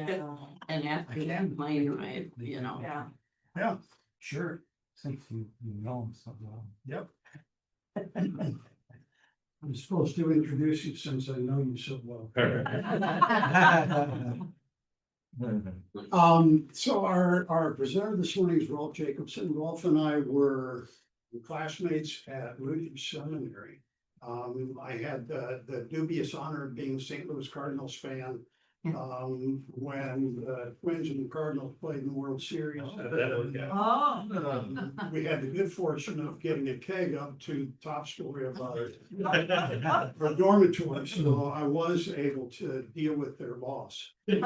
And after that plane ride, Yeah. Yeah, sure. Since you know him so well. Yep. I'm supposed to introduce you since I know you so well. So our presenter this morning is Rolf Jacobson. Rolf and I were classmates at Luther Seminary. I had the dubious honor of being a St. Louis Cardinals fan. When the Twins and the Cardinals played in the World Series. We had the good fortune of getting a keg up to the top story of our dormitory, so I was able to deal with their loss. And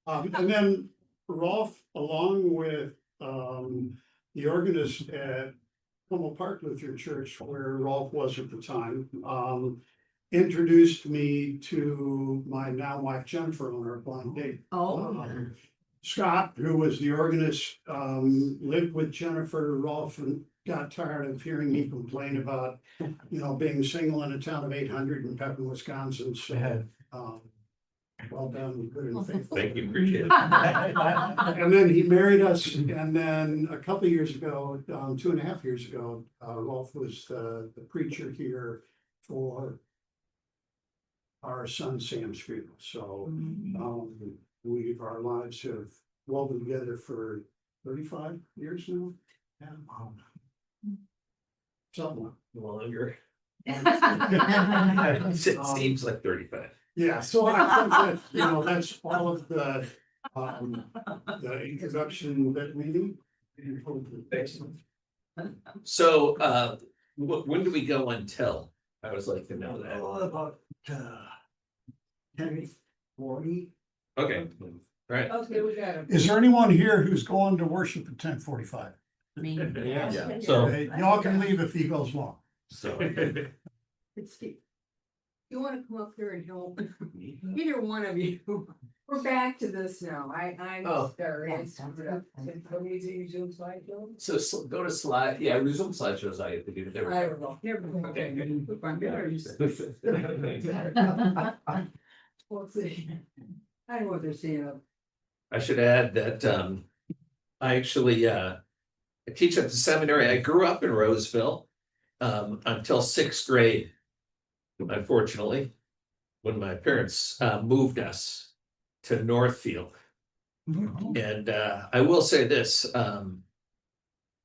then Rolf, along with the organist at Como Park Lutheran Church, where Rolf was at the time, introduced me to my now wife Jennifer on our blind date. Scott, who was the organist, lived with Jennifer. Rolf and got tired of hearing me complain about, being single in a town of 800 in Pepin, Wisconsin. So, well done, good and faithful. Thank you, appreciate it. And then he married us, and then a couple of years ago, 2.5 years ago, Rolf was the preacher here for our son Sam's funeral. So our lives have woven together for 35 years now. Yeah. Something Longer. It seems like 35. Yeah, so I think that, that's all of the introduction that we need. So when do we go until? I always like to know that. About 10:40. Okay, right. Okay, we got him. Is there anyone here who's going to worship at 10:45? Yeah. So Y'all can leave if he goes long. You wanna come up here and help? Either one of you. We're back to this now. I'm Oh. sorry. I screwed up. Can we use Zoom slideshow? So go to slide. Yeah, resume slideshows. I have to do. There we I go. don't know. Here we go. Okay. We'll see. I know what they're seeing. I should add that I actually I teach at the seminary. I grew up in Roseville until 6th grade. Unfortunately, when my parents moved us to Northfield. And I will say this,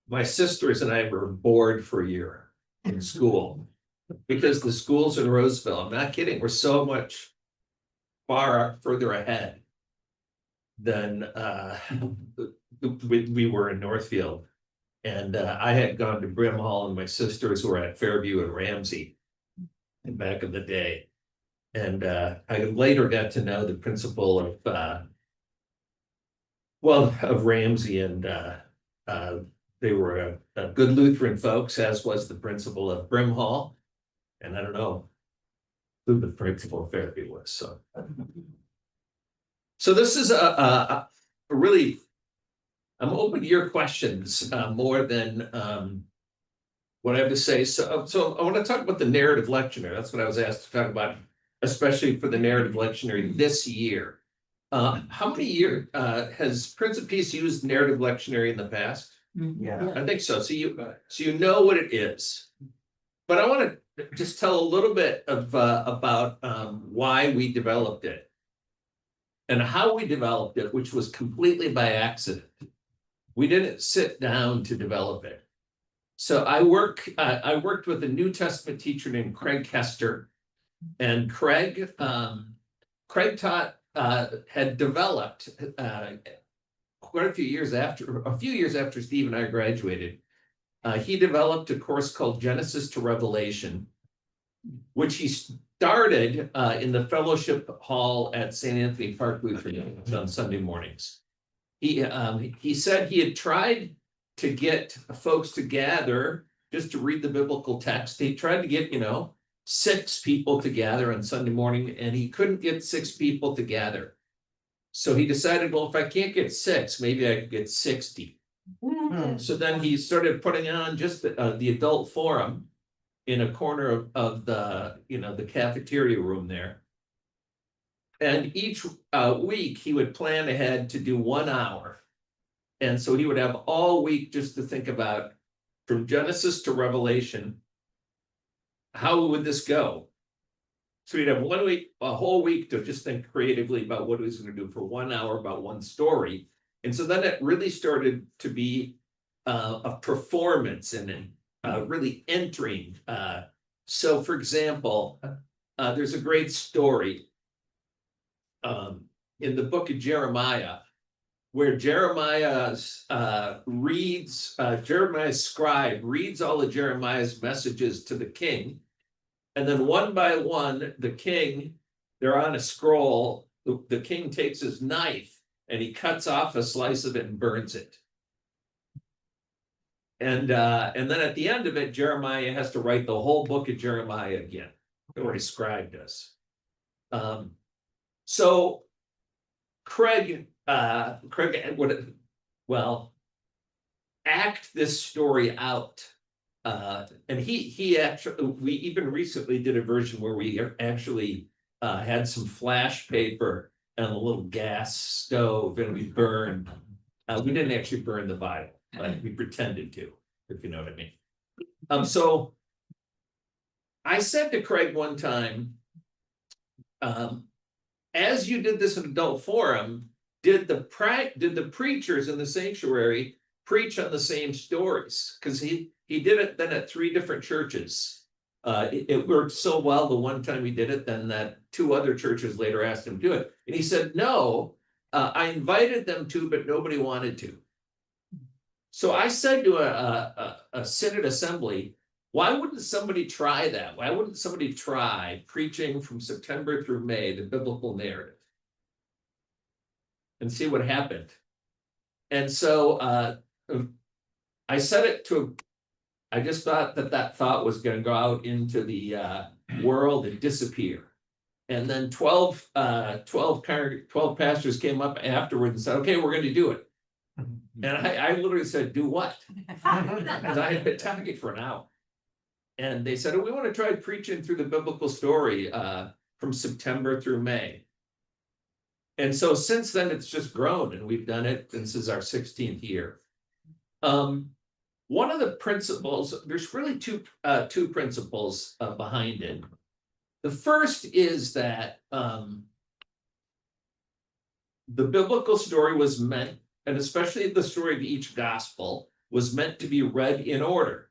my sisters and I were bored for a year in school because the schools in Roseville, I'm not kidding, were so much further ahead than we were in Northfield. And I had gone to Brim Hall and my sisters were at Fairview and Ramsey back in the day. And I later got to know the principal of Ramsey, and they were a good Lutheran folks, as was the principal of Brim Hall. And I don't know who the principal of Fairview was. So this is a really, I'm open to your questions more than what I have to say. So I want to talk about the narrative lectionary. That's what I was asked to talk about, especially for the narrative lectionary this year. How many years has Prince of Peace used narrative lectionary in the past? Yeah. I think so. So you know what it is, but I want to just tell a little bit of about why we developed it and how we developed it, which was completely by accident. We didn't sit down to develop it. So I worked with a New Testament teacher named Craig Kester, and Craig taught had developed quite a few years after Steve and I graduated. He developed a course called Genesis to Revelation, which he started in the fellowship hall at St. Anthony Park Lutheran on Sunday mornings. He said he had tried to get folks to gather just to read the biblical text. He tried to get 6 people to gather on Sunday morning, and he couldn't get 6 people to gather. So he decided, well, if I can't get 6, maybe I could get 60. So then he started putting on just the adult forum in a corner of the the cafeteria room there. And each week he would plan ahead to do 1 hour. And so he would have all week just to think about, from Genesis to Revelation, how would this go? So he'd have 1 week, a whole week to just think creatively about what he was going to do for 1 hour about one story. And so then it really started to be a performance and really entering. So for example, there's a great story in the book of Jeremiah, where Jeremiah's scribe reads all of Jeremiah's messages to the king. And then one by one, the king, they're on a scroll, the king takes his knife and he cuts off a slice of it and burns it. And then at the end of it, Jeremiah has to write the whole book of Jeremiah again, or his scribe does. So Craig would, well, act this story out. And he actually, we even recently did a version where we actually had some flash paper and a little gas stove, and we burned. We didn't actually burn the Bible, but we pretended to, if you know what I mean. So I said to Craig one time, as you did this in adult forum, did the preachers in the sanctuary preach on the same stories? Because he did it then at 3 different churches. It worked so well the one time he did it, then that 2 other churches later asked him to do it. And he said, no, I invited them to, but nobody wanted to. So I said to a synod assembly, why wouldn't somebody try that? Why wouldn't somebody try preaching from September through May, the biblical narrative, and see what happened? And so I said it to, I just thought that thought was going to go out into the world and disappear. And then 12 pastors came up afterwards and said, okay, we're going to do it. And I literally said, do what? Because I had been talking for an hour. And they said, oh, we want to try preaching through the biblical story from September through May. And so since then, it's just grown, and we've done it. This is our 16th year. One of the principles, there's really two principles behind it. The first is that the biblical story was meant, and especially the story of each gospel, was meant to be read in order.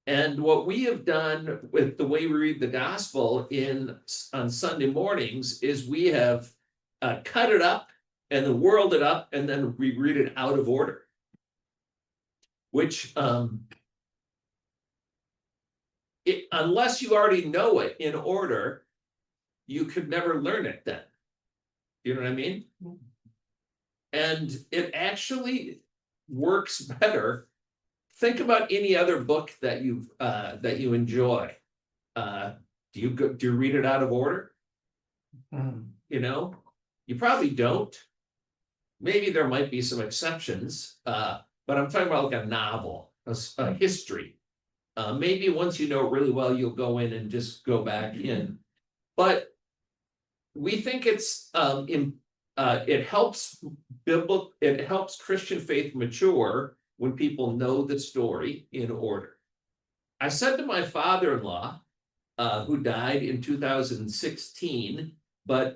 And what we have done with the way we read the gospel on Sunday mornings is we have cut it up and then whirled it up, and then we read it out of order. Which, unless you already know it in order, you could never learn it then. You know what I mean? And it actually works better. Think about any other book that you enjoy. Do you read it out of order? You know, you probably don't. Maybe there might be some exceptions. But I'm talking about like a novel, a history. Maybe once you know it really well, you'll go in and just go back in. But we think it helps Christian faith mature when people know the story in order. I said to my father-in-law, who died in 2016, but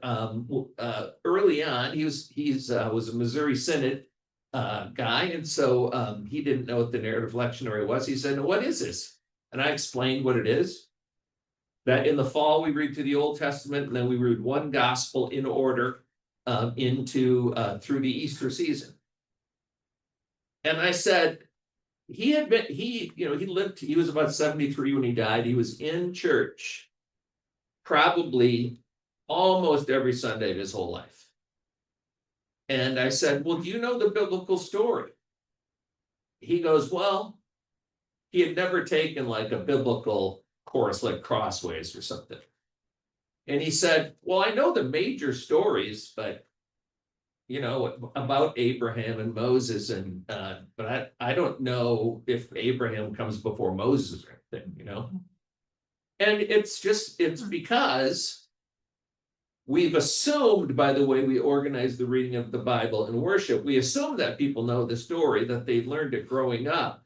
early on, he was a Missouri Synod guy, and so he didn't know what the Narrative Lectionary was. He said, what is this? And I explained what it is. That in the fall we read through the Old Testament, and then we read one gospel in order through the Easter season. And I said, he was about 73 when he died. He was in church probably almost every Sunday of his whole life. And I said, well, do you know the biblical story? He goes, well, he had never taken like a biblical course like Crossways or something. And he said, well, I know the major stories, but you know, about Abraham and Moses, and but I don't know if Abraham comes before Moses or anything, you know. And it's because we've assumed, by the way we organize the reading of the Bible and worship, we assume that people know the story, that they learned it growing up.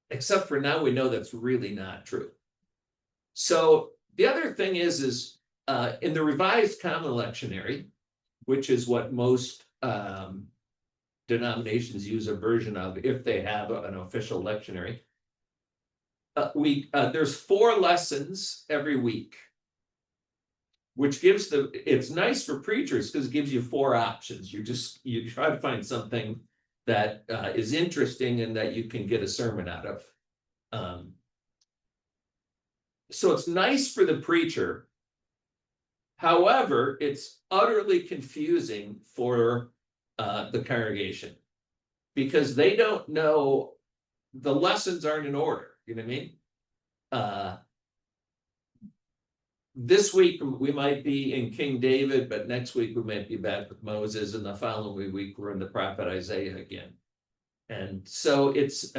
Except for now, we know that's really not true. So the other thing is in the Revised Common Lectionary, which is what most denominations use a version of if they have an official lectionary, there's 4 lessons every week, which gives it's nice for preachers because it gives you 4 options. You try to find something that is interesting and that you can get a sermon out of. So it's nice for the preacher. However, it's utterly confusing for the congregation because they don't know, the lessons aren't in order. You know what I mean? This week we might be in King David, but next week we might be back with Moses, and the following week we're in the prophet Isaiah again. And so it's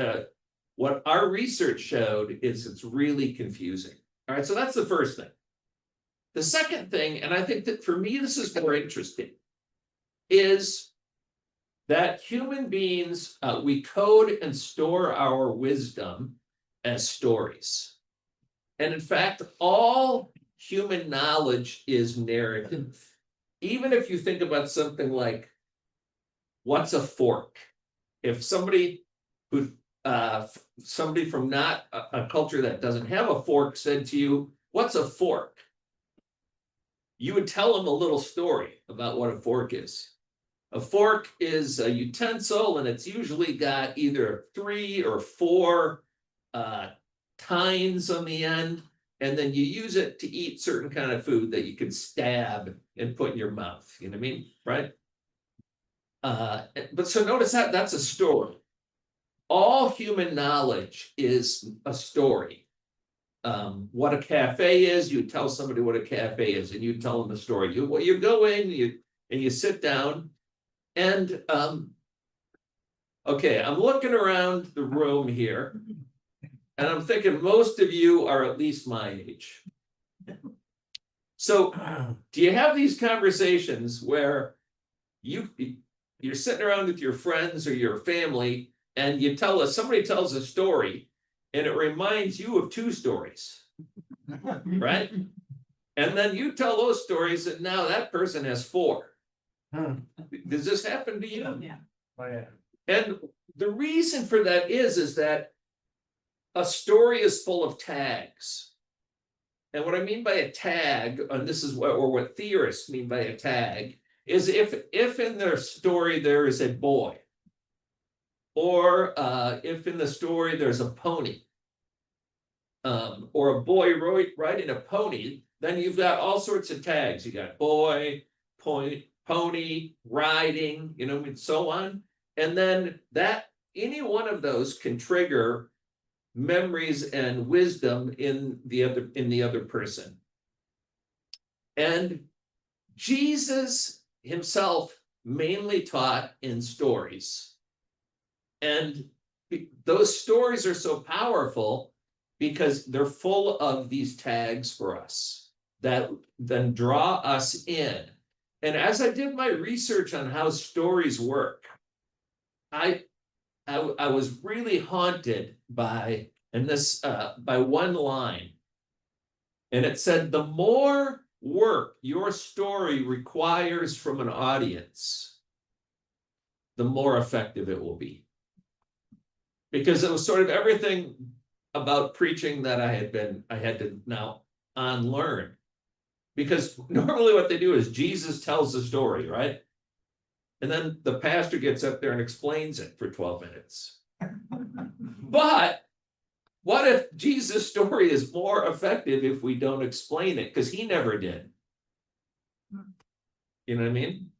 what our research showed is it's really confusing. All right, so that's the first thing. The second thing, and I think that for me this is more interesting, is that human beings, we code and store our wisdom as stories. And in fact, all human knowledge is narrative. Even if you think about something like, what's a fork? If somebody who, somebody from not a culture that doesn't have a fork said to you, what's a fork? You would tell them a little story about what a fork is. A fork is a utensil, and it's usually got either 3 or 4 tines on the end, and then you use it to eat certain kind of food that you can stab and put in your mouth. You know what I mean, right? But so notice that that's a story. All human knowledge is a story. What a cafe is, you tell somebody what a cafe is, and you tell them the story. You go in, and you sit down, and okay, I'm looking around the room here, and I'm thinking most of you are at least my age. So, do you have these conversations where you're sitting around with your friends or your family, and somebody tells a story, and it reminds you of 2 stories, right? And then you tell those stories, and now that person has 4. Does this happen to you? Yeah. Oh, yeah. And the reason for that is that a story is full of tags. And what I mean by a tag, and this is what theorists mean by a tag, is if in their story there is a boy, or if in the story there's a pony, or a boy riding a pony, then you've got all sorts of tags. You got boy, pony, riding, and so on. And then any one of those can trigger memories and wisdom in the other person. And Jesus himself mainly taught in stories. And those stories are so powerful because they're full of these tags for us that then draw us in. And as I did my research on how stories work, I was really haunted by one line. And it said, the more work your story requires from an audience, the more effective it will be. Because it was sort of everything about preaching that I had to now unlearn. Because normally what they do is Jesus tells the story, right? And then the pastor gets up there and explains it for 12 minutes. But what if Jesus' story is more effective if we don't explain it? Because he never did. You know what I mean?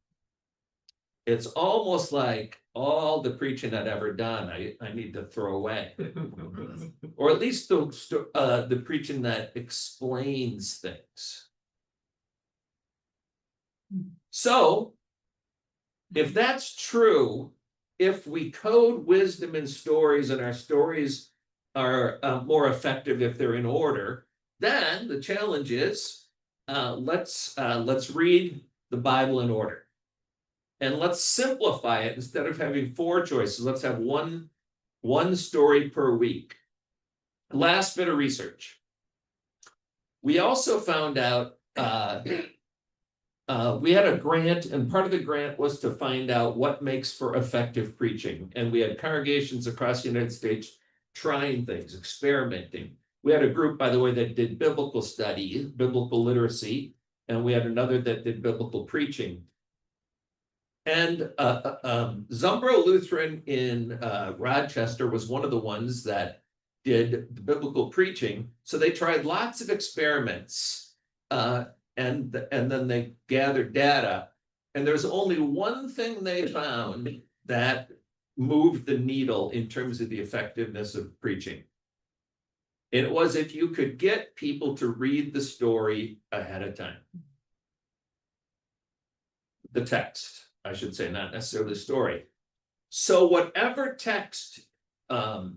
It's almost like all the preaching I'd ever done, I need to throw away. Or at least the preaching that explains things. So, if that's true, if we code wisdom in stories and our stories are more effective if they're in order, then the challenge is, let's read the Bible in order. And let's simplify it. Instead of having 4 choices, let's have one story per week. Last bit of research. We also found out we had a grant, and part of the grant was to find out what makes for effective preaching. And we had congregations across the United States trying things, experimenting. We had a group, by the way, that did biblical study, biblical literacy, and we had another that did biblical preaching. And Zumbro Lutheran in Rochester was one of the ones that did the biblical preaching. So they tried lots of experiments, and then they gathered data. And there's only one thing they found that moved the needle in terms of the effectiveness of preaching. It was if you could get people to read the story ahead of time. The text, I should say, not necessarily the story. So whatever text, that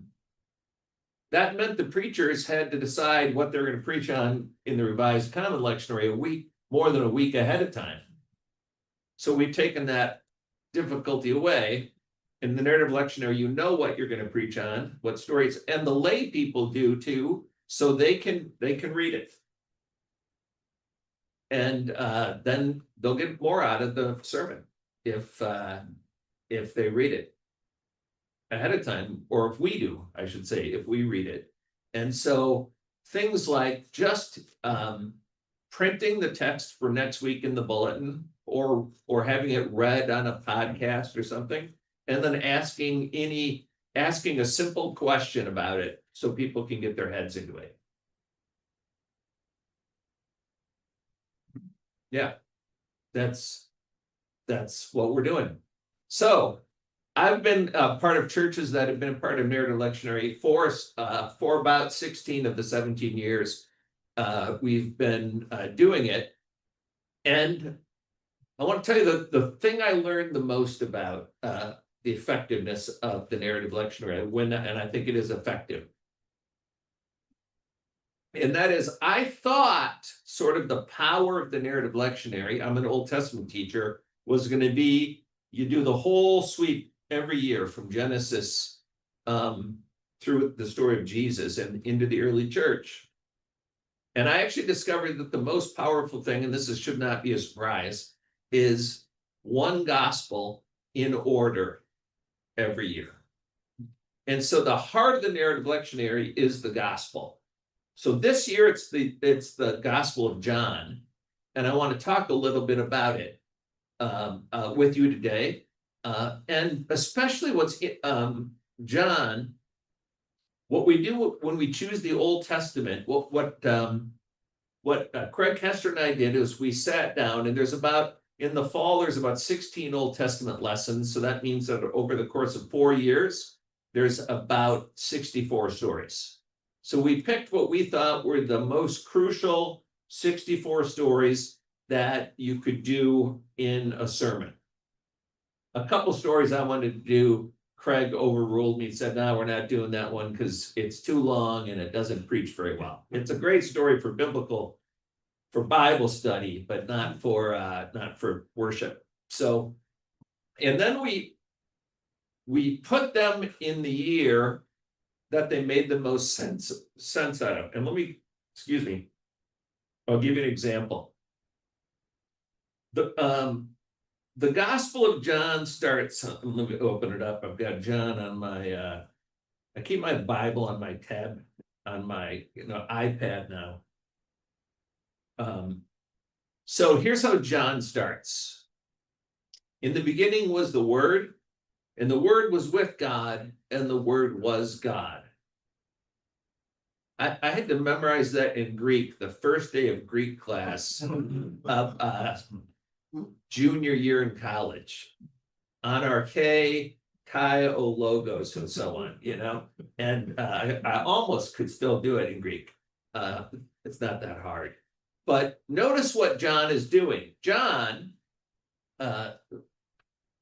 meant the preachers had to decide what they're going to preach on in the Revised Common Lectionary more than a week ahead of time. So we've taken that difficulty away. In the Narrative Lectionary, you know what you're going to preach on, what stories, and the lay people do too, so they can read it. And then they'll get more out of the sermon if they read it ahead of time, or if we do, I should say, if we read it. And so things like just printing the text for next week in the bulletin, or having it read on a podcast or something, and then asking a simple question about it so people can get their heads into it. Yeah, that's what we're doing. So I've been part of churches that have been a part of Narrative Lectionary for about 16 of the 17 years we've been doing it. And I want to tell you the thing I learned the most about the effectiveness of the Narrative Lectionary, and I think it is effective. And that is, I thought sort of the power of the Narrative Lectionary, I'm an Old Testament teacher, was going to be, you do the whole sweep every year from Genesis through the story of Jesus and into the early church. And I actually discovered that the most powerful thing, and should not be a surprise, is one gospel in order every year. And so the heart of the Narrative Lectionary is the gospel. So this year it's the Gospel of John, and I want to talk a little bit about it with you today, and especially what's John. What we do when we choose the Old Testament, what Craig Hester and I did is we sat down, and in the fall there's about 16 Old Testament lessons. So that means that over the course of 4 years, there's about 64 stories. So we picked what we thought were the most crucial 64 stories that you could do in a sermon. A couple stories I wanted to do, Craig overruled me and said, no, we're not doing that one because it's too long and it doesn't preach very well. It's a great story for Bible study, but not for worship. So, and then we put them in the year that they made the most sense out of. And I'll give you an example. The Gospel of John starts, let me open it up. I've got John on my, I keep my Bible on my tab, on my iPad now. So here's how John starts. In the beginning was the Word, and the Word was with God, and the Word was God. I had to memorize that in Greek the first day of Greek class of junior year in college. Anarche, kai o logos, and so on, and I almost could still do it in Greek. It's not that hard. But notice what John is doing. John,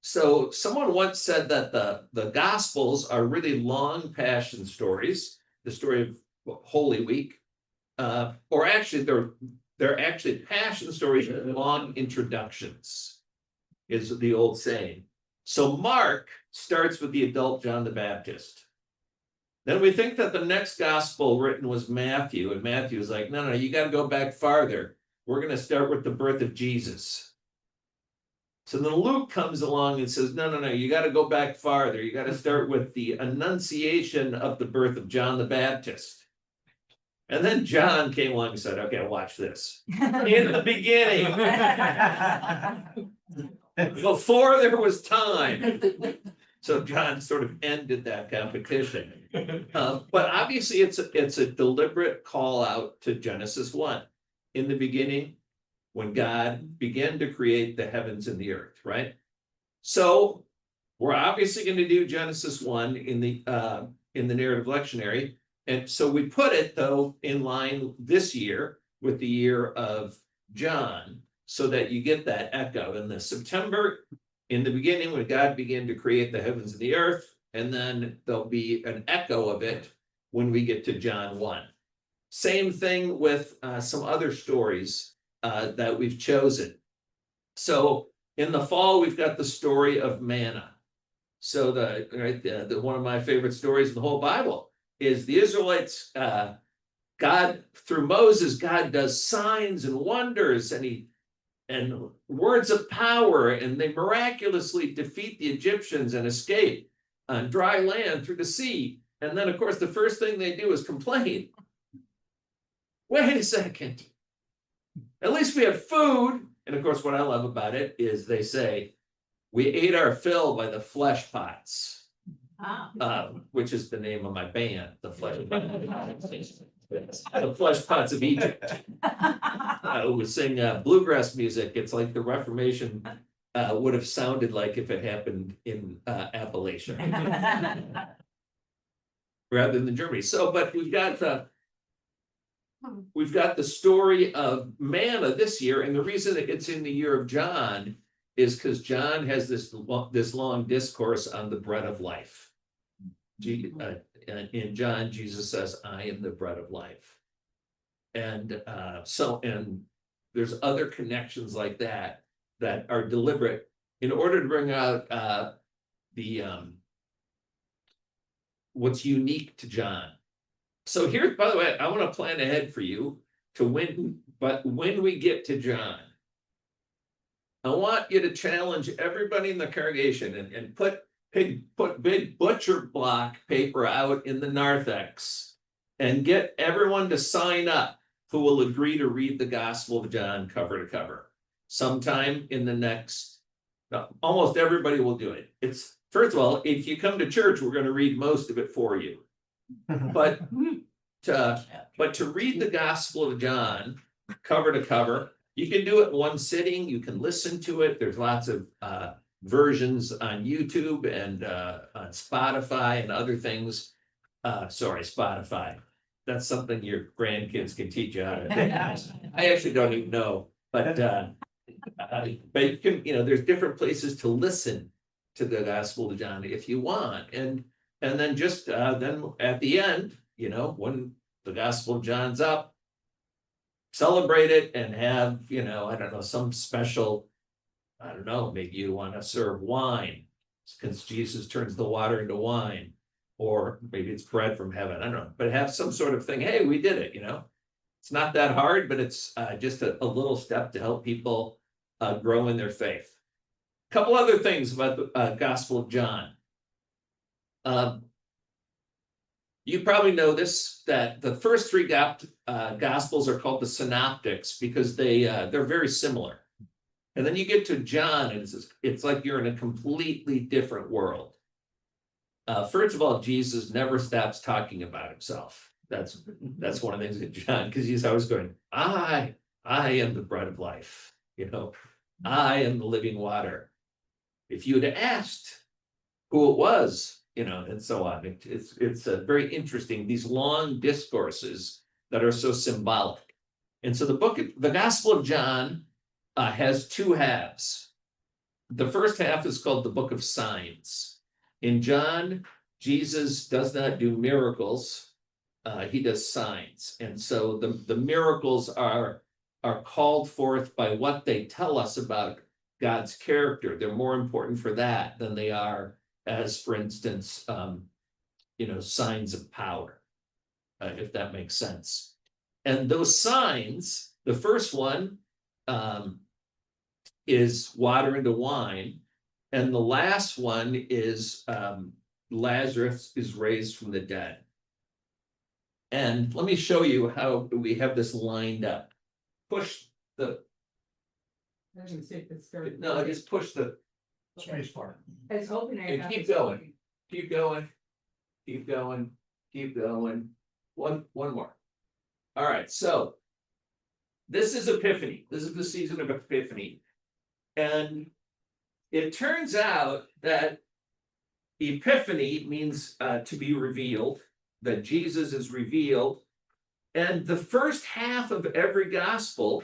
so someone once said that the Gospels are really long passion stories, the story of Holy Week, or actually they're actually passion stories with long introductions, is the old saying. So Mark starts with the adult John the Baptist. Then we think that the next gospel written was Matthew, and Matthew is like, no, you got to go back farther. We're going to start with the birth of Jesus. So then Luke comes along and says, no, you got to go back farther. You got to start with the annunciation of the birth of John the Baptist. And then John came along and said, okay, watch this. In the beginning, before there was time. So John sort of ended that competition. But obviously it's a deliberate call out to Genesis 1. In the beginning, when God began to create the heavens and the earth, right? So we're obviously going to do Genesis 1 in the Narrative Lectionary. And so we put it, though, in line this year with the year of John, so that you get that echo. In the September, in the beginning, when God began to create the heavens and the earth, and then there'll be an echo of it when we get to John 1. Same thing with some other stories that we've chosen. So in the fall, we've got the story of manna. So the one of my favorite stories in the whole Bible is the Israelites, God, through Moses, God does signs and wonders and words of power, and they miraculously defeat the Egyptians and escape on dry land through the sea. And then, of course, the first thing they do is complain. Wait a second. At least we have food. And of course, what I love about it is they say, we ate our fill by the flesh pots. Which is the name of my band, the Flesh Pots. The Flesh Pots of Egypt. We sing bluegrass music. It's like the Reformation would have sounded like if it happened in Appalachia rather than Germany. So, but we've got the story of manna this year, and the reason it's in the year of John is because John has this long discourse on the bread of life. In John, Jesus says, I am the bread of life. And and there's other connections like that are deliberate in order to bring out what's unique to John. So here, by the way, I want to plan ahead for you to win, but when we get to John, I want you to challenge everybody in the congregation and put big butcher block paper out in the narthex and get everyone to sign up who will agree to read the Gospel of John cover to cover sometime in the next. Almost everybody will do it. It's, first of all, if you come to church, we're going to read most of it for you. But to read the Gospel of John cover to cover, you can do it in one sitting. You can listen to it. There's lots of versions on YouTube and on Spotify and other things. Spotify. That's something your grandkids can teach you how to do. I actually don't even know, but you can, there's different places to listen to the Gospel of John if you want, and then just then at the end, when the Gospel of John's up, celebrate it and have I don't know, some special. I don't know, maybe you want to serve wine because Jesus turns the water into wine, or maybe it's bread from heaven. I don't know, but have some sort of thing. Hey, we did it, It's not that hard, but it's just a little step to help people grow in their faith. A couple other things about the Gospel of John. You probably know this, that the first three Gospels are called the Synoptics because they're very similar. And then you get to John, and it's like you're in a completely different world. First of all, Jesus never stops talking about himself. That's one of the things in John, because he's always going, I am the bread of life. I am the living water. If you had asked who it was, and so on, it's very interesting, these long discourses that are so symbolic. And so the Gospel of John has two halves. The first half is called the Book of Signs. In John, Jesus does not do miracles. He does signs. And so the miracles are are called forth by what they tell us about God's character. They're more important for that than they are as, for instance, signs of power, if that makes sense. And those signs, the first one is water into wine, and the last one is Lazarus is raised from the dead. And let me show you how we have this lined up. Push the, no, just push the Space bar. I was hoping I. and keep going. Keep going. Keep going. Keep going. One more. All right, so this is Epiphany. This is the season of Epiphany. And it turns out that Epiphany means to be revealed, that Jesus is revealed. And the first half of every gospel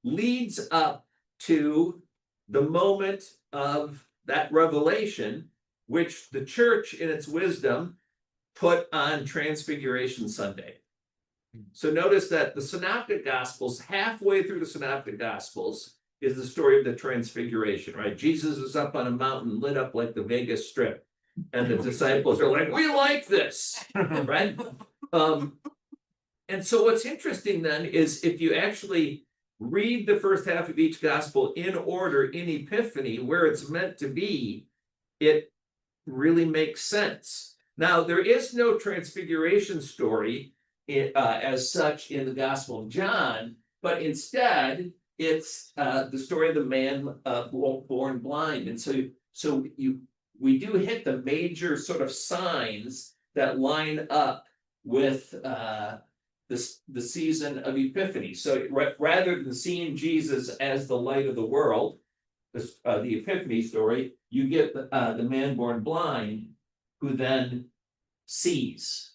leads up to the moment of that revelation, which the church in its wisdom put on Transfiguration Sunday. So notice that the Synoptic Gospels, halfway through the Synoptic Gospels, is the story of the Transfiguration, right? Jesus is up on a mountain lit up like the Vegas Strip. And the disciples are like, we like this, right? And so what's interesting then is if you actually read the first half of each gospel in order in Epiphany, where it's meant to be, it really makes sense. Now, there is no transfiguration story as such in the Gospel of John, but instead it's the story of the man born blind. And so we do hit the major sort of signs that line up with the season of Epiphany. So rather than seeing Jesus as the light of the world, the Epiphany story, you get the man born blind who then sees.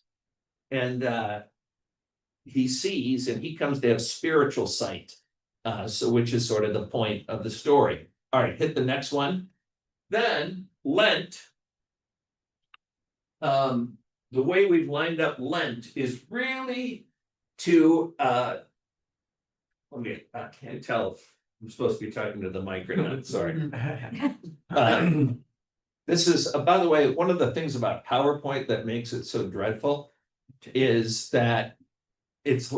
And he sees and he comes to have spiritual sight. So which is sort of the point of the story. All right, hit the next one. Then Lent. The way we've lined up Lent is really to okay, I can't tell if I'm supposed to be talking to the mic or not, sorry. This is, by the way, one of the things about PowerPoint that makes it so dreadful is that it's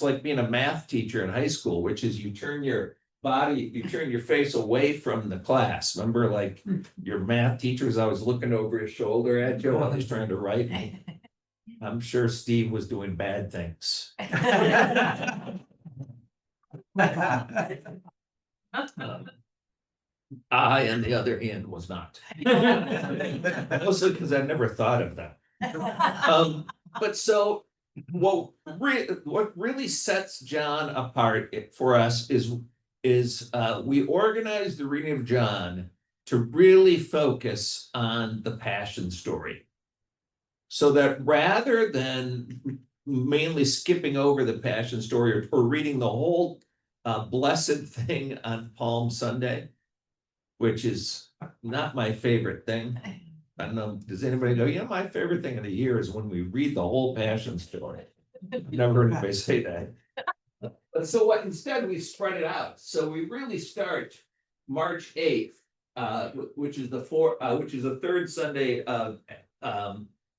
like being a math teacher in high school, which is you turn your face away from the class. Remember, like your math teacher was always looking over his shoulder at you while he's trying to write. I'm sure Steve was doing bad things. I, on the other hand, was not. Mostly because I never thought of that. But so what really sets John apart for us is we organize the reading of John to really focus on the passion story. So that rather than mainly skipping over the passion story or reading the whole blessed thing on Palm Sunday, which is not my favorite thing. I don't know, does anybody go, my favorite thing of the year is when we read the whole passion story. I've never heard anybody say that. But so what, instead we spread it out. So we really start March 8th, which is the third Sunday of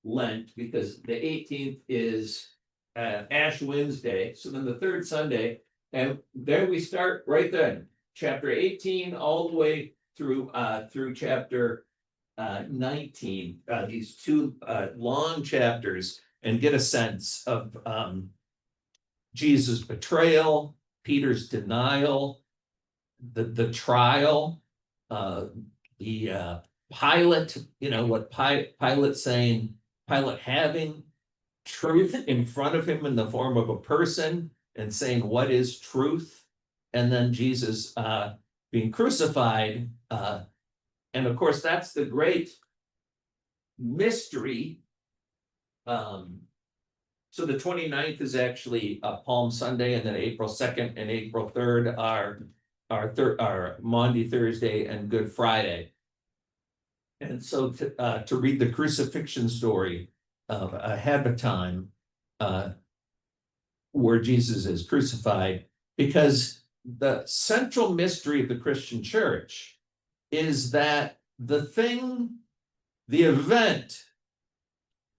Lent, because the 18th is Ash Wednesday. So then the third Sunday, and then we start right then, chapter 18 all the way through chapter 19, these two long chapters, and get a sense of Jesus' betrayal, Peter's denial, the trial, the Pilate, what Pilate's saying, Pilate having truth in front of him in the form of a person and saying, what is truth? And then Jesus being crucified. And of course, that's the great mystery. So the 29th is actually Palm Sunday, and then April 2nd and April 3rd are Maundy Thursday and Good Friday. And so to read the crucifixion story ahead of time, where Jesus is crucified, Because the central mystery of the Christian church is that the event,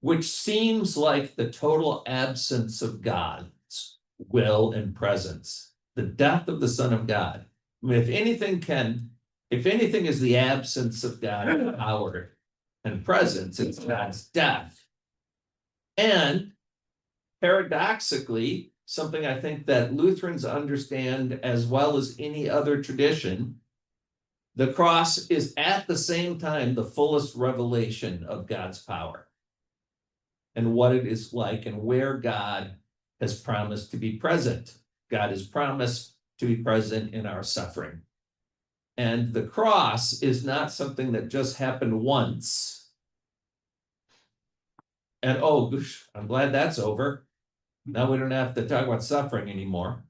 which seems like the total absence of God's will and presence, the death of the Son of God. I mean, if anything is the absence of God's power and presence, it's God's death. And paradoxically, something I think that Lutherans understand as well as any other tradition, the cross is at the same time the fullest revelation of God's power and what it is like and where God has promised to be present. God has promised to be present in our suffering. And the cross is not something that just happened once. And oh, gosh, I'm glad that's over. Now we don't have to talk about suffering anymore.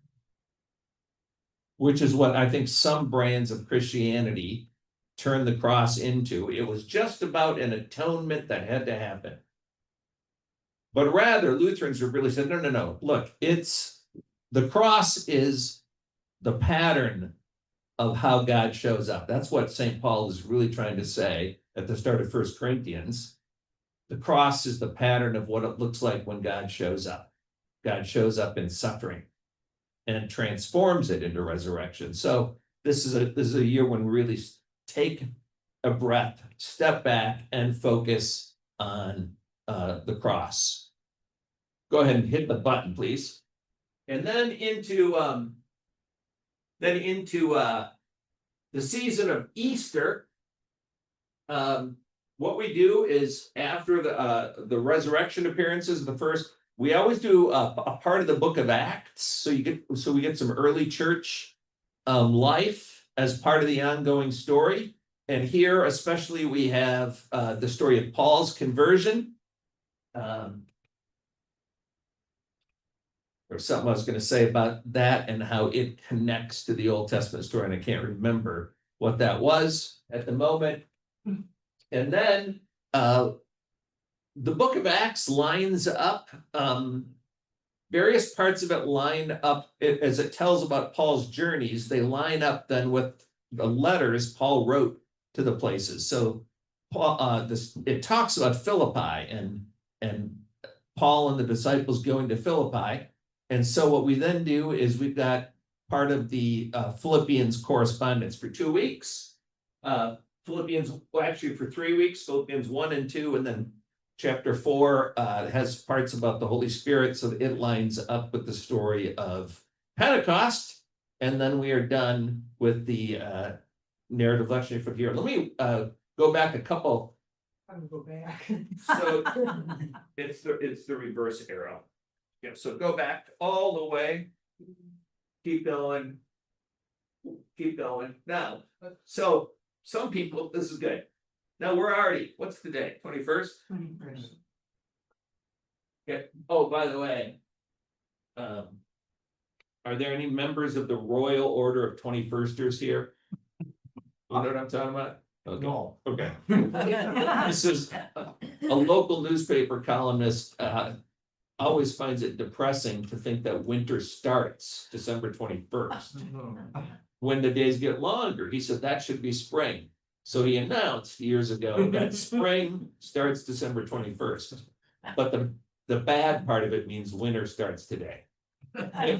Which is what I think some brands of Christianity turned the cross into. It was just about an atonement that had to happen. But rather, Lutherans have really said, no. Look, the cross is the pattern of how God shows up. That's what St. Paul is really trying to say at the start of 1 Corinthians. The cross is the pattern of what it looks like when God shows up. God shows up in suffering and transforms it into resurrection. So this is a year when we really take a breath, step back, and focus on the cross. Go ahead and hit the button, please. And then into the season of Easter. What we do is after the resurrection appearances of the first, we always do a part of the book of Acts. So we get some early church life as part of the ongoing story. And here, especially, we have the story of Paul's conversion. There's something I was going to say about that and how it connects to the Old Testament story, and I can't remember what that was at the moment. And then the book of Acts lines up, various parts of it line up as it tells about Paul's journeys. They line up then with the letters Paul wrote to the places. So Paul, it talks about Philippi and Paul and the disciples going to Philippi. And so what we then do is we've got part of the Philippians correspondence for 2 weeks. Philippians, well, actually for 3 weeks, Philippians 1 and 2, and then chapter 4 has parts about the Holy Spirit, so it lines up with the story of Pentecost. And then we are done with the narrative lectionary from here. Let me go back a couple. I'm gonna go back. So it's the reverse arrow. Yeah, so go back all the way. Keep going. Keep going. Now, so some people, this is good. Now we're already, what's the day? 21st? 21st. Yeah. Oh, by the way, are there any members of the Royal Order of 21sters here? You know what I'm talking about? Okay. No. Okay. This is a local newspaper columnist always finds it depressing to think that winter starts December 21st. When the days get longer, he said that should be spring. So he announced years ago that spring starts December 21st. But the bad part of it means winter starts today.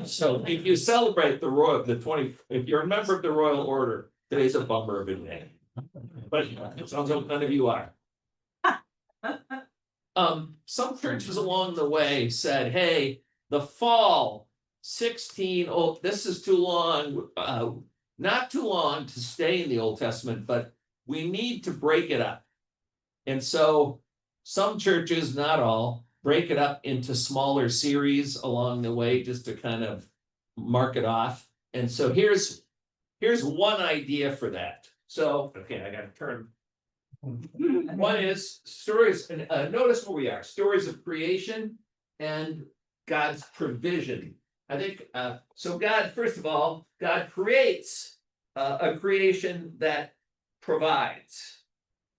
So if you celebrate if you're a member of the Royal Order, today's a bummer of a day. But it sounds like none of you are. Some churches along the way said, hey, the fall 16, this is too long, not too long to stay in the Old Testament, but we need to break it up. And so some churches, not all, break it up into smaller series along the way just to kind of mark it off. And so here's one idea for that. So, okay, I got to turn. One is stories, and notice where we are, stories of creation and God's provision. I think, so God, first of all, God creates a creation that provides.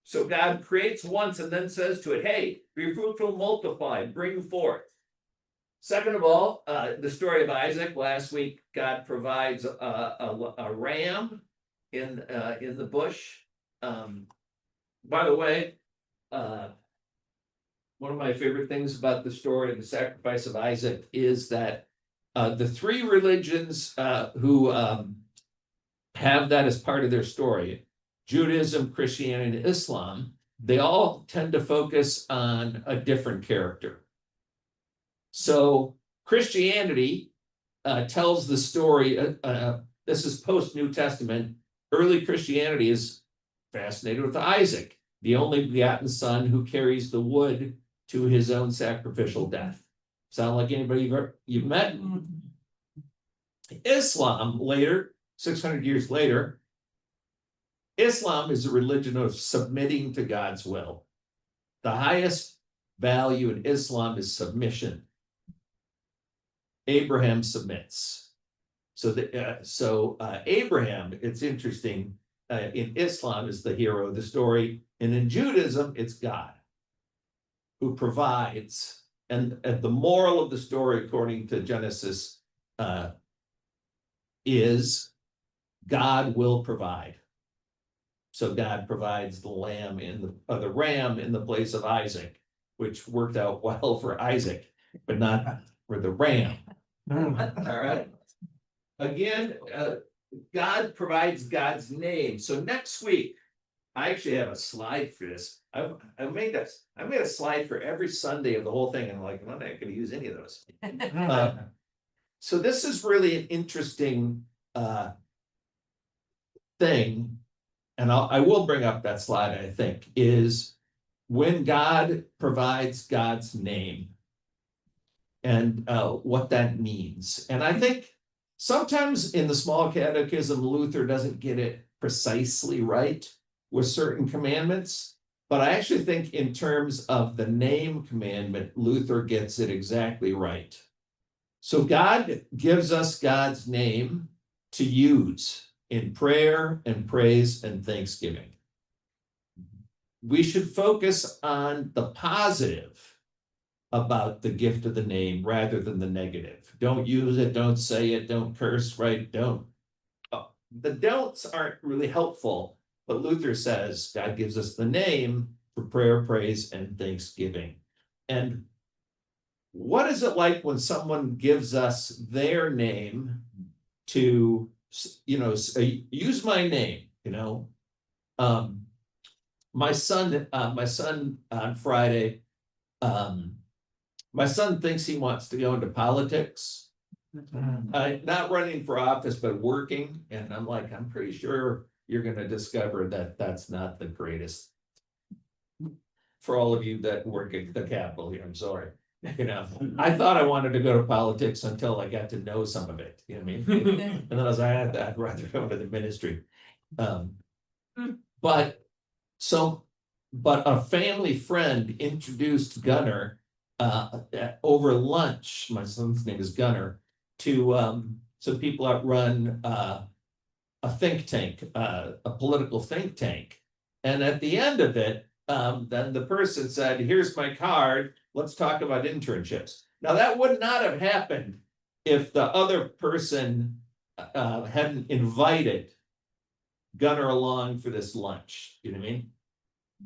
So God creates once and then says to it, hey, be fruitful, multiply, bring forth. Second of all, the story of Isaac. Last week, God provides a ram in the bush. By the way, one of my favorite things about the story of the sacrifice of Isaac is that the three religions who have that as part of their story, Judaism, Christianity, and Islam, they all tend to focus on a different character. So Christianity tells the story, this is post-New Testament, early Christianity is fascinated with Isaac, the only begotten son who carries the wood to his own sacrificial death. Sound like anybody you've met? Islam later, 600 years later, Islam is a religion of submitting to God's will. The highest value in Islam is submission. Abraham submits. So Abraham, it's interesting, in Islam is the hero of the story, and in Judaism, it's God who provides. And the moral of the story, according to Genesis, is God will provide. So God provides the ram the ram in the place of Isaac, which worked out well for Isaac, but not for the ram. All right. Again, God provides God's name. So next week, I actually have a slide for this. I made a slide for every Sunday of the whole thing, and I'm like, I'm not going to use any of those. So this is really an interesting thing, and I will bring up that slide, I think, is when God provides God's name and what that means. And I think sometimes in the small catechism, Luther doesn't get it precisely right with certain commandments, but I actually think in terms of the name commandment, Luther gets it exactly right. So God gives us God's name to use in prayer and praise and thanksgiving. We should focus on the positive about the gift of the name rather than the negative. Don't use it, don't say it, don't curse, right? Don't. The don'ts aren't really helpful, but Luther says God gives us the name for prayer, praise, and thanksgiving. And what is it like when someone gives us their name to, say, use my name, my son on Friday, my son thinks he wants to go into politics, not running for office, but working. And I'm like, I'm pretty sure you're going to discover that that's not the greatest. For all of you that work at the Capitol here, I'm sorry. I thought I wanted to go to politics until I got to know some of it. You know what I mean? And then I was like, I'd rather go to the ministry. But a family friend introduced Gunnar over lunch. My son's name is Gunnar, to some people that run a think tank, a political think tank. And at the end of it, then the person said, here's my card, let's talk about internships. Now that would not have happened if the other person hadn't invited Gunnar along for this lunch. You know what I mean?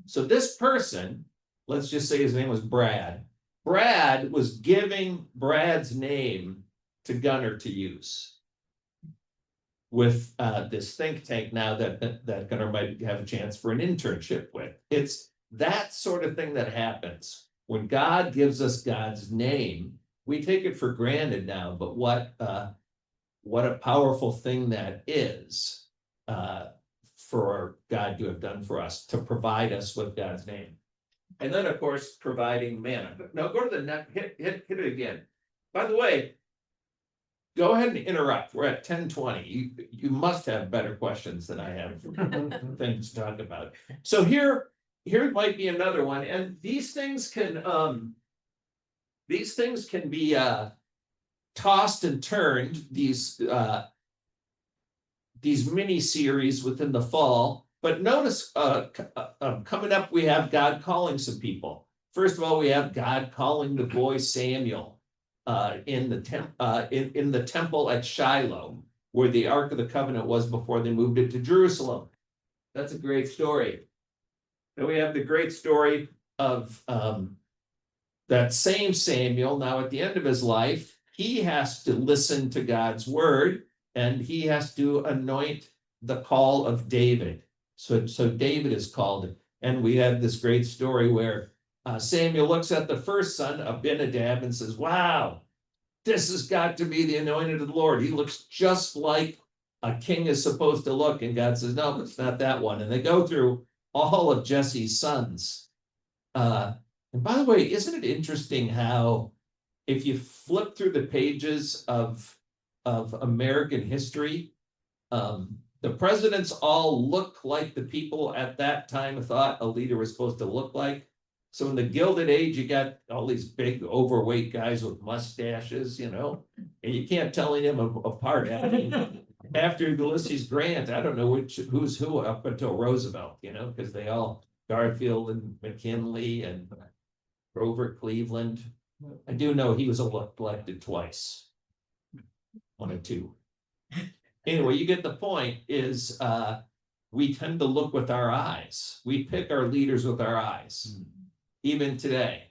So this person, let's just say his name was Brad. Brad was giving Brad's name to Gunnar to use with this think tank now that Gunnar might have a chance for an internship with. It's that sort of thing that happens. When God gives us God's name, we take it for granted now, but what a powerful thing that is for God to have done for us, to provide us with God's name. And then, of course, providing manna. Now go to the next, hit it again. By the way, go ahead and interrupt. We're at 10:20. You must have better questions than I have things to talk about. So here might be another one. And these things can be tossed and turned, these mini series within the fall. But notice coming up, we have God calling some people. First of all, we have God calling the boy Samuel. in the temple at Shiloh, where the Ark of the Covenant was before they moved it to Jerusalem. That's a great story. Then we have the great story of that same Samuel. Now at the end of his life, he has to listen to God's word, and he has to anoint the call of David. So David is called, and we have this great story where Samuel looks at the first son, Abinadab, and says, wow, this has got to be the anointed of the Lord. He looks just like a king is supposed to look. And God says, no, it's not that one. And they go through all of Jesse's sons. And by the way, isn't it interesting how if you flip through the pages of American history, the presidents all look like the people at that time thought a leader was supposed to look like. So in the Gilded Age, you got all these big overweight guys with mustaches, and you can't tell them apart. After Ulysses Grant, I don't know who's who up until Roosevelt, because they all, Garfield and McKinley and Grover Cleveland. I do know he was elected twice. One or two. Anyway, you get the point is we tend to look with our eyes. We pick our leaders with our eyes. Even today,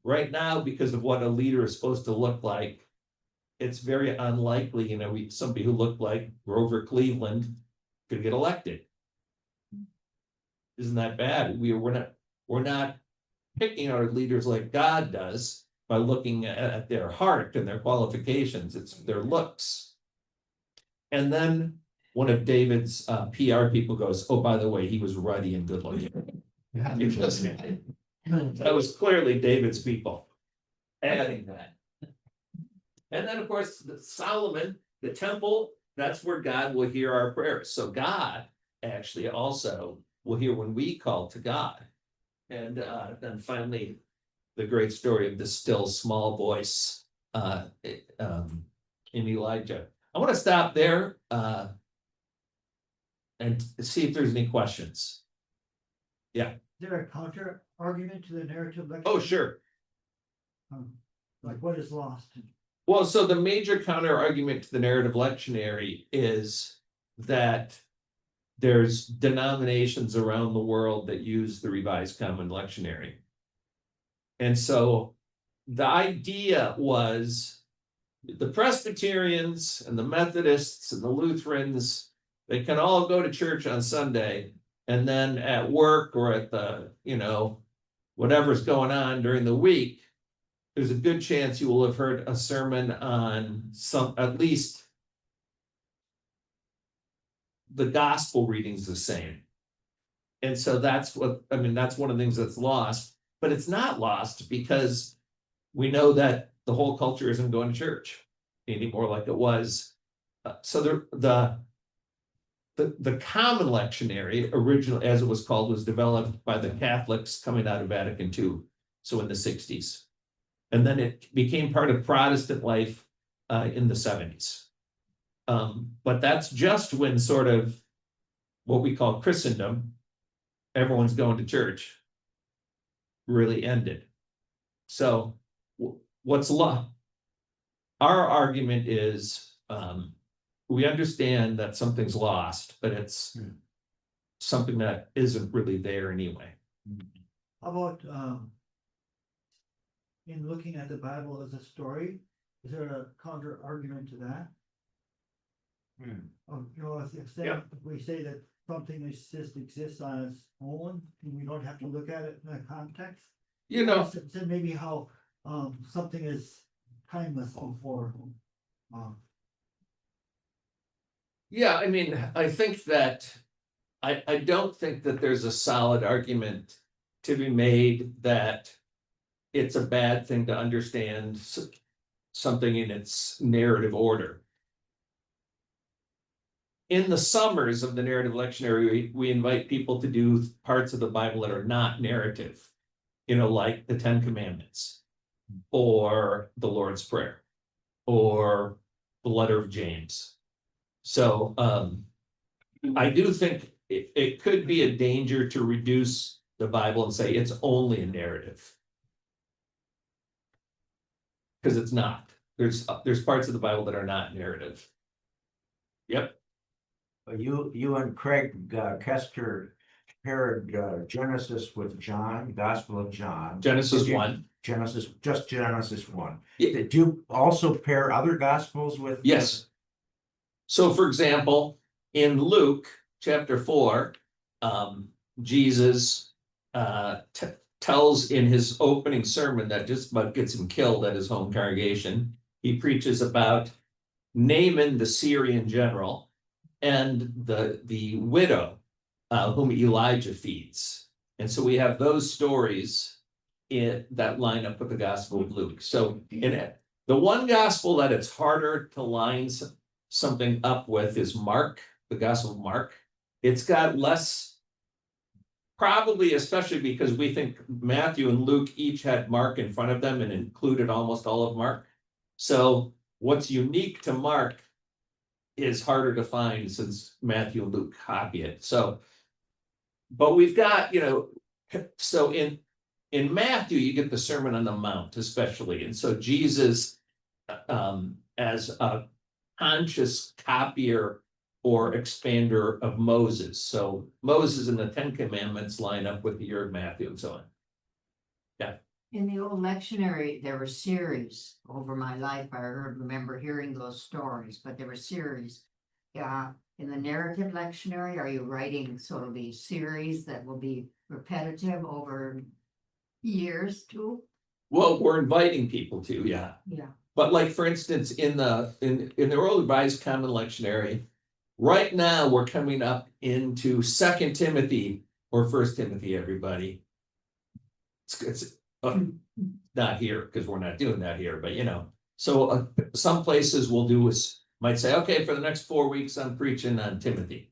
right now, because of what a leader is supposed to look like, it's very unlikely, somebody who looked like Grover Cleveland could get elected. Isn't that bad? We're not picking our leaders like God does by looking at their heart and their qualifications. It's their looks. And then one of David's PR people goes, oh, by the way, he was ruddy and good looking. That was clearly David's people adding that. And then, of course, Solomon, the temple, that's where God will hear our prayers. So God actually also will hear when we call to God. And then finally, the great story of the still small voice in Elijah. I want to stop there and see if there's any questions. Yeah. Is there a counter argument to the narrative lectionary? Oh, sure. Like what is lost? Well, so the major counter argument to the narrative lectionary is that there's denominations around the world that use the Revised Common Lectionary. And so the idea was the Presbyterians and the Methodists and the Lutherans, they can all go to church on Sunday, and then at work or at the, whatever's going on during the week, there's a good chance you will have heard a sermon on at least the gospel reading's the same. And so that's one of the things that's lost, but it's not lost because we know that the whole culture isn't going to church anymore like it was. So the common lectionary, originally, as it was called, was developed by the Catholics coming out of Vatican II, so in the 60s. And then it became part of Protestant life in the 70s. But that's just when sort of what we call Christendom, everyone's going to church, really ended. So what's left? Our argument is we understand that something's lost, but it's something that isn't really there anyway. How about in looking at the Bible as a story, is there a counter argument to that? If we say that something just exists on its own, and we don't have to look at it in a context. So maybe how something is timeless before. Yeah, I think that I don't think that there's a solid argument to be made that it's a bad thing to understand something in its narrative order. In the summers of the narrative lectionary, we invite people to do parts of the Bible that are not narrative, like the 10 Commandments, or the Lord's Prayer, or the letter of James. So I do think it could be a danger to reduce the Bible and say it's only a narrative. Because it's not. There's parts of the Bible that are not narrative. Yep. You and Craig Kester paired Genesis with John, Gospel of John. Genesis Did you- 1. just Genesis 1. Yeah. Did you also pair other Gospels with? Yes. So for example, in Luke chapter 4, Jesus tells in his opening sermon that just about gets him killed at his home congregation. He preaches about Naaman, the Syrian general, and the widow whom Elijah feeds. And so we have those stories that line up with the Gospel of Luke. So in it, the one gospel that it's harder to line something up with is Mark, the Gospel of Mark. It's got less, probably especially because we think Matthew and Luke each had Mark in front of them and included almost all of Mark. So what's unique to Mark is harder to find since Matthew and Luke copy it. So, but we've got, so in Matthew, you get the Sermon on the Mount, especially. And so Jesus, as a conscious copier or expander of Moses. So Moses and the Ten Commandments line up with the year of Matthew and so on. In the old lectionary, there were series over my life. I remember hearing those stories, but there were series. Yeah, in the narrative lectionary, are you writing sort of these series that will be repetitive over years too? Well, we're inviting people to, yeah. Yeah. But like, for instance, in the Early Revised Common Lectionary, right now we're coming up into 2 Timothy or 1 Timothy, everybody. It's not here because we're not doing that here, but so some places will do might say, okay, for the next 4 weeks, I'm preaching on Timothy.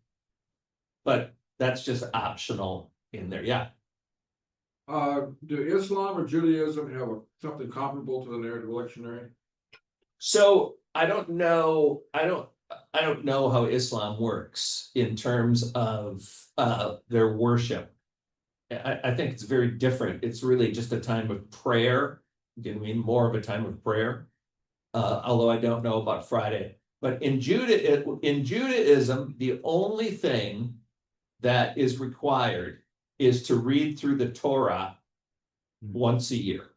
But that's just optional in there, yeah. Do Islam or Judaism have something comparable to the Narrative Lectionary? So I don't know how Islam works in terms of their worship. I think it's very different. It's really just a time of prayer. You know what I mean? More of a time of prayer. Although I don't know about Friday. But in Judaism, the only thing that is required is to read through the Torah once a year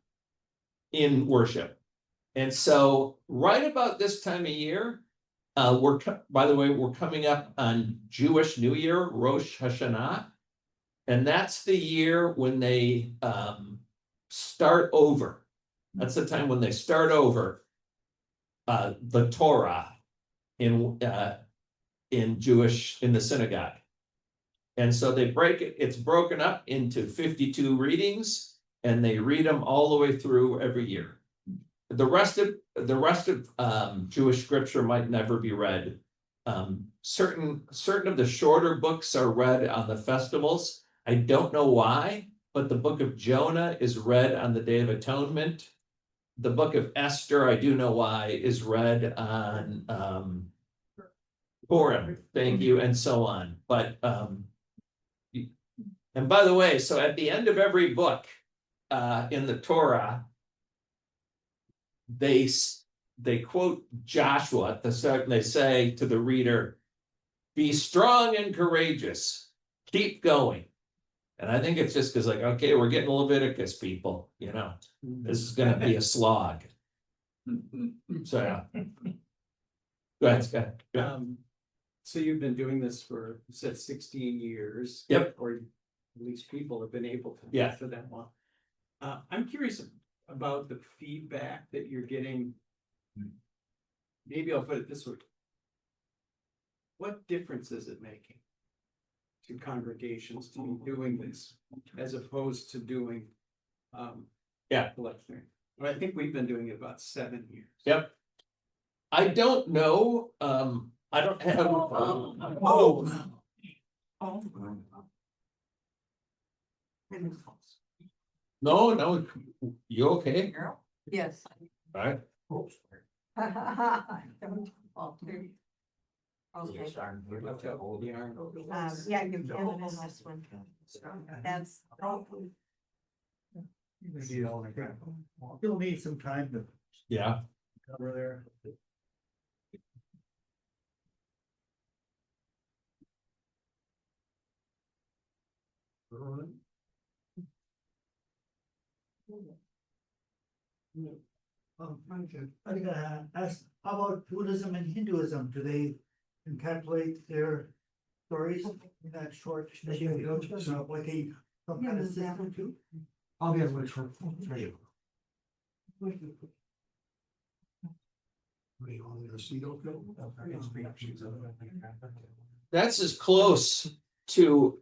in worship. And so right about this time of year, by the way, we're coming up on Jewish New Year, Rosh Hashanah. And that's the year when they start over. That's the time when they start over the Torah in the synagogue. And so they break it, it's broken up into 52 readings, and they read them all the way through every year. The rest of Jewish scripture might never be read. Certain of the shorter books are read on the festivals. I don't know why, but the book of Jonah is read on the Day of Atonement. The book of Esther, I do know why, is read on Purim, thank you, and so on. But and by the way, so at the end of every book in the Torah, they quote Joshua at the start, and they say to the reader, "Be strong and courageous, keep going." And I think it's just because, like, okay, we're getting Leviticus, people. This is going to be a slog. So yeah. Go ahead, Scott. So you've been doing this for, you said 16 years. Yep. Or at least people have been able to. Yeah. For that long. I'm curious about the feedback that you're getting. Maybe I'll put it this way. What difference is it making to congregations to be doing this as opposed to doing Yeah. the lectionary? Well, I think we've been doing it about 7 years. Yep. I don't know. I don't have. No, you okay? Yes. All right. Okay. Yeah, you can in this one. That's. You'll need some time to Yeah. cover there. I think I asked, how about Buddhism and Hinduism? Do they encapsulate their stories in that short? So like a, some kind of system too? I'll be able to short for you. That's as close to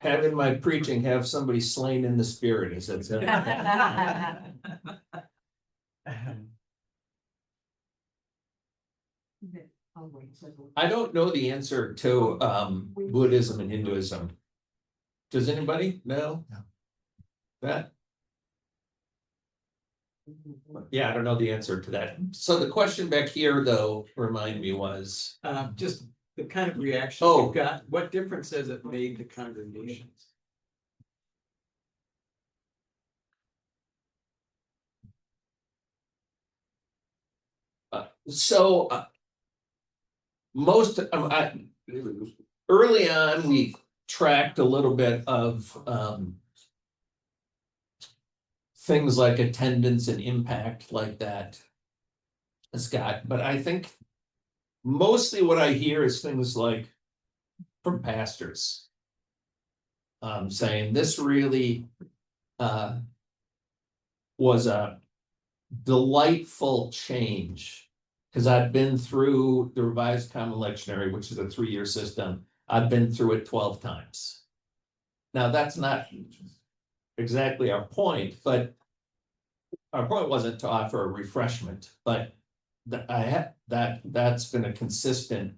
having my preaching have somebody slain in the spirit as it's. I don't know the answer to Buddhism and Hinduism. Does anybody know? No. That? Yeah, I don't know the answer to that. So the question back here, though, remind me was. Just the kind of reaction Oh. you got, what difference has it made to congregations? Most, early on, we tracked a little bit of things like attendance and impact like that, Scott, but I think mostly what I hear is things like from pastors saying this really was a delightful change. Because I've been through the Revised Common Lectionary, which is a 3-year system. I've been through it 12 times. Now, that's not exactly our point, but our point wasn't to offer a refreshment, but that's been a consistent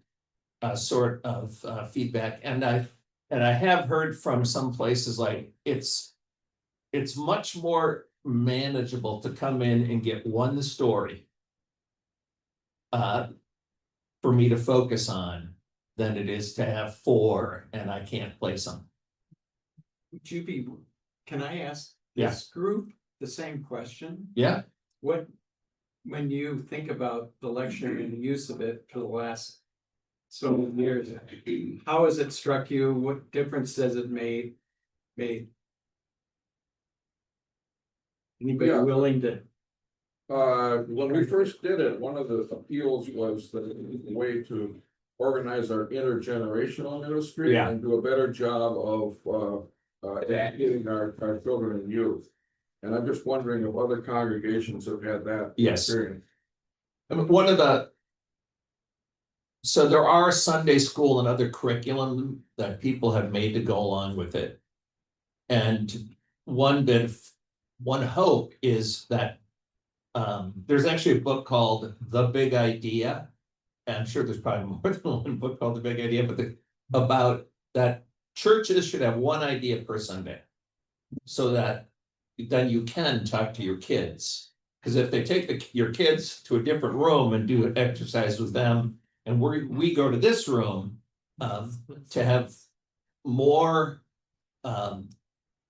sort of feedback. And I have heard from some places like it's much more manageable to come in and get one story for me to focus on than it is to have 4 and I can't place them. Would you be, can I ask Yeah. this group the same question? Yeah. What, when you think about the lectionary and the use of it for the last so many years, how has it struck you? What difference does it made? Anybody Yeah. willing to? When we first did it, one of the appeals was the way to organize our intergenerational ministry Yeah. and do a better job of educating our children and youth. And I'm just wondering if other congregations have had that Yes. experience. I mean, so there are Sunday school and other curriculum that people have made to go along with it. And one hope is that there's actually a book called The Big Idea. And I'm sure there's probably more than one book called The Big Idea, but about that churches should have one idea per Sunday. So that then you can talk to your kids. Because if they take your kids to a different room and do an exercise with them, and we go to this room to have more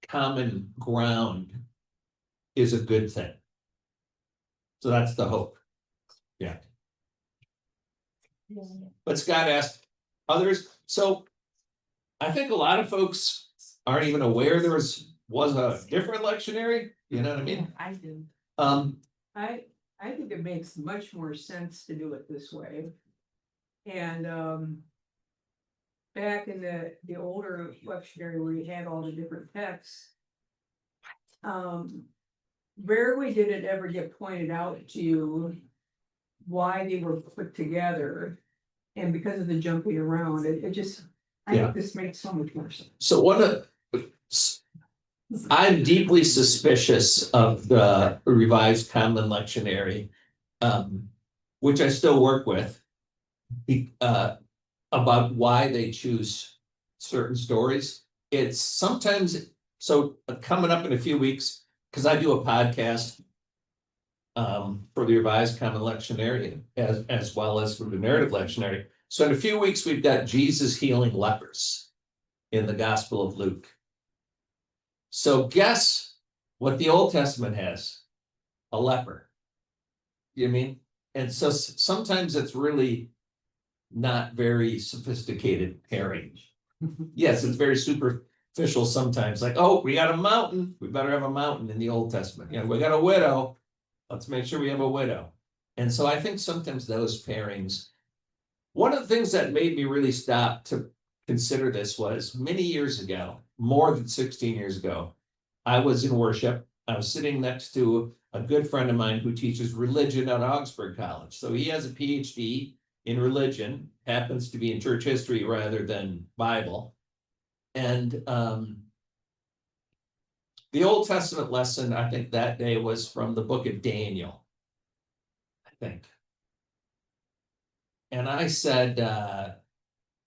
common ground is a good thing. So that's the hope. Yeah. But Scott asked others, so I think a lot of folks aren't even aware there was a different lectionary, you know what I mean? I do. I think it makes much more sense to do it this way. And back in the older lectionary where you had all the different texts, rarely did it ever get pointed out to you why they were put together. And because of the jumping around, I think this makes so much more sense. So I'm deeply suspicious of the Revised Common Lectionary, which I still work with, about why they choose certain stories. It's sometimes, so coming up in a few weeks, because I do a podcast for the Revised Common Lectionary as well as for the Narrative Lectionary. So in a few weeks, we've got Jesus healing lepers in the Gospel of Luke. So guess what the Old Testament has? A leper. You know what I mean? And so sometimes it's really not very sophisticated pairing. Yes, it's very superficial sometimes, like, oh, we got a mountain, we better have a mountain in the Old Testament. You know, we got a widow, let's make sure we have a widow. And so I think sometimes those pairings, one of the things that made me really stop to consider this was many years ago, more than 16 years ago, I was in worship. I was sitting next to a good friend of mine who teaches religion at Augsburg College. So he has a PhD in religion, happens to be in church history rather than Bible. And the Old Testament lesson, I think that day was from the book of Daniel, I think. And I said to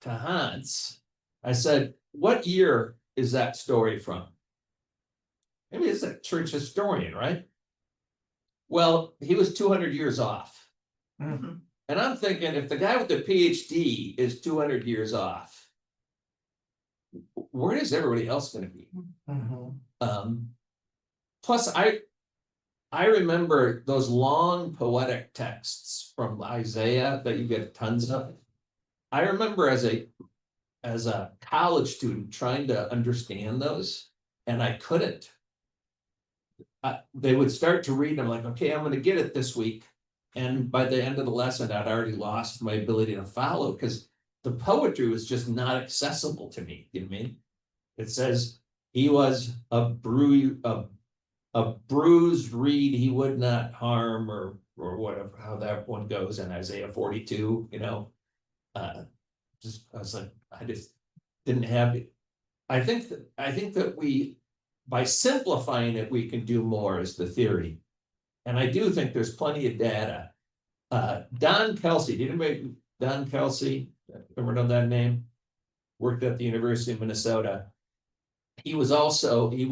Hans, I said, what year is that story from? Maybe it's a church historian, right? Well, he was 200 years off. Mm-hmm. And I'm thinking, if the guy with the PhD is 200 years off, where is everybody else going to be? Plus, I remember those long poetic texts from Isaiah that you get tons of. I remember as a college student trying to understand those, and I couldn't. They would start to read, and I'm like, okay, I'm going to get it this week. And by the end of the lesson, I'd already lost my ability to follow because the poetry was just not accessible to me. You know what I mean? It says he was a bruised reed he would not harm, or whatever, how that one goes in Isaiah 42, you know. I was like, I just didn't have it. I think that we, by simplifying it, we can do more is the theory. And I do think there's plenty of data. Don Kelsey, did anybody, Don Kelsey, ever know that name? Worked at the University of Minnesota. He was also, he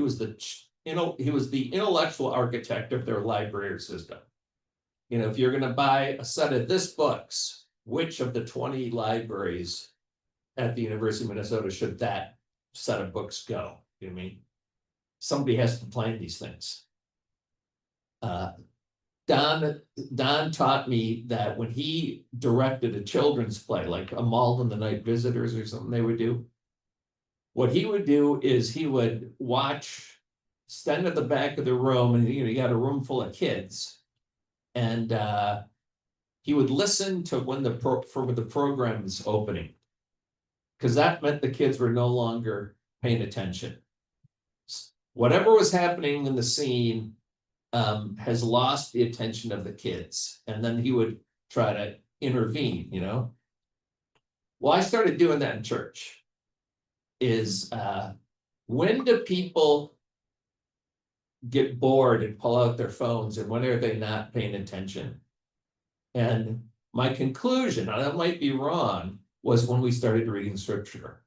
was the intellectual architect of their library system. You know, if you're going to buy a set of this books, which of the 20 libraries at the University of Minnesota should that set of books go? You know what I mean? Somebody has to plan these things. Don taught me that when he directed a children's play, like A Malden the Night Visitors or something they would do, what he would do is he would stand at the back of the room, and you got a room full of kids, and he would listen to when the program is opening, because that meant the kids were no longer paying attention. Whatever was happening in the scene has lost the attention of the kids, and then he would try to intervene, you know. Well, I started doing that in church. When do people get bored and pull out their phones, and when are they not paying attention? And my conclusion, and I might be wrong, was when we started reading scripture.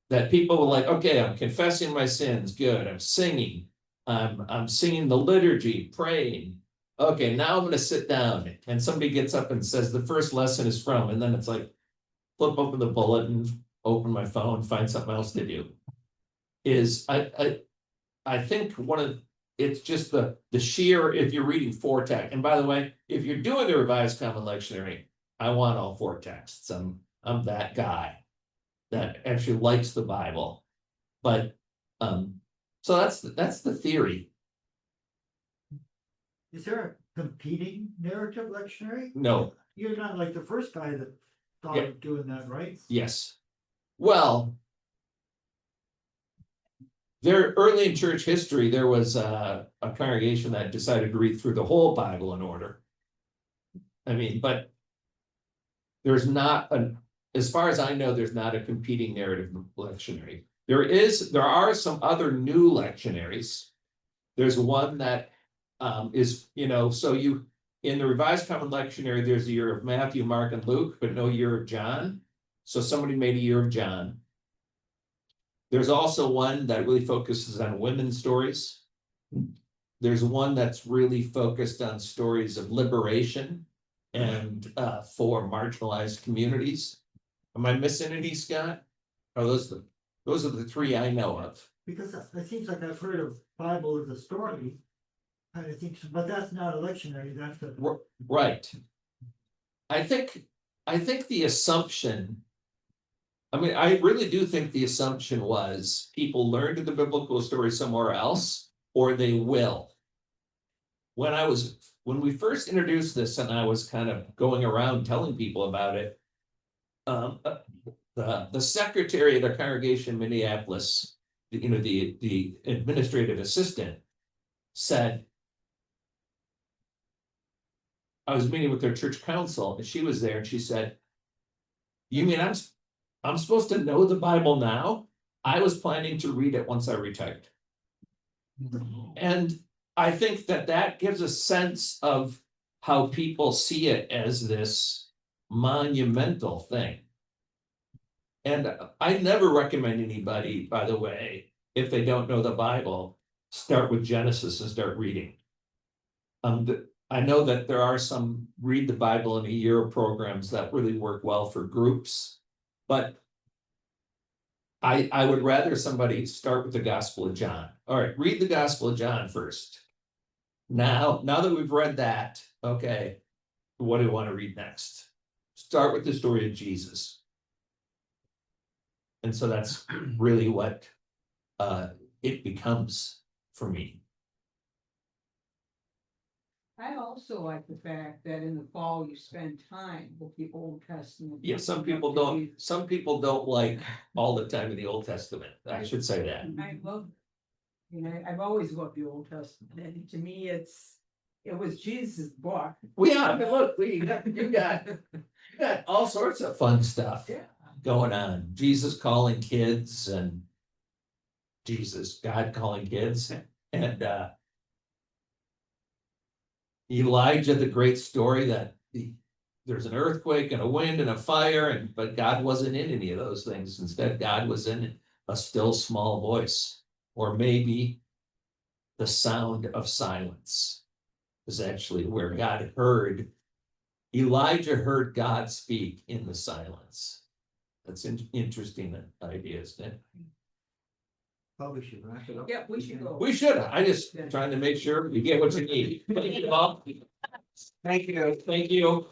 That people were like, okay, I'm confessing my sins, good, I'm singing, I'm singing the liturgy, praying. Okay, now I'm going to sit down. And somebody gets up and says the first lesson is from, and then it's like, flip open the bulletin, open my phone, find something else to do. I think it's just the sheer, if you're reading 4 texts, and by the way, if you're doing the Revised Common Lectionary, I want all 4 texts. I'm that guy that actually likes the Bible. But so that's the theory. Is there a competing narrative lectionary? No. You're not like the first guy that thought Yeah. of doing that, right? Yes. Well, there early in church history, there was a congregation that decided to read through the whole Bible in order. I mean, but there's not as far as I know, there's not a competing narrative lectionary. There are some other new lectionaries. There's one that is, you know, so in the Revised Common Lectionary, there's the year of Matthew, Mark, and Luke, but no year of John. So somebody made a year of John. There's also one that really focuses on women's stories. There's one that's really focused on stories of liberation and for marginalized communities. Am I missing any, Scott? Are those are the 3 I know of. Because it seems like I've heard of Bible as a story, kind of think, so, but that's not a lectionary, that's a. Right. I think the assumption. I mean, I really do think the assumption was people learned the biblical story somewhere else, or they will. When we first introduced this and I was kind of going around telling people about it. The secretary of the congregation in Minneapolis, the administrative assistant said. I was meeting with their church council and she was there and she said. You mean I'm supposed to know the Bible now? I was planning to read it once I retired. And I think that gives a sense of how people see it as this monumental thing. And I never recommend anybody, by the way, if they don't know the Bible, start with Genesis and start reading. I know that there are some read the Bible in a year programs that really work well for groups, but I would rather somebody start with the Gospel of John. All right, read the Gospel of John first. Now that we've read that, okay, what do you want to read next? Start with the story of Jesus. And so that's really what it becomes for me. I also like the fact that in the fall you spend time with the Old Testament. Yeah, some people don't like all the time in the Old Testament. I should say that. I love, I've always loved the Old Testament, and to me, it was Jesus' book. I mean, look, you got all sorts of fun stuff going on. Jesus calling kids and God calling kids and Elijah, the great story that there's an earthquake and a wind and a fire, but God wasn't in any of those things. Instead, God was in a still small voice, or maybe the sound of silence is actually where Elijah heard God speak in the silence. That's an interesting idea, isn't it? Probably should wrap it up. Yeah, we should go. We should. I just trying to make sure you get what you need. Thank you. Thank you.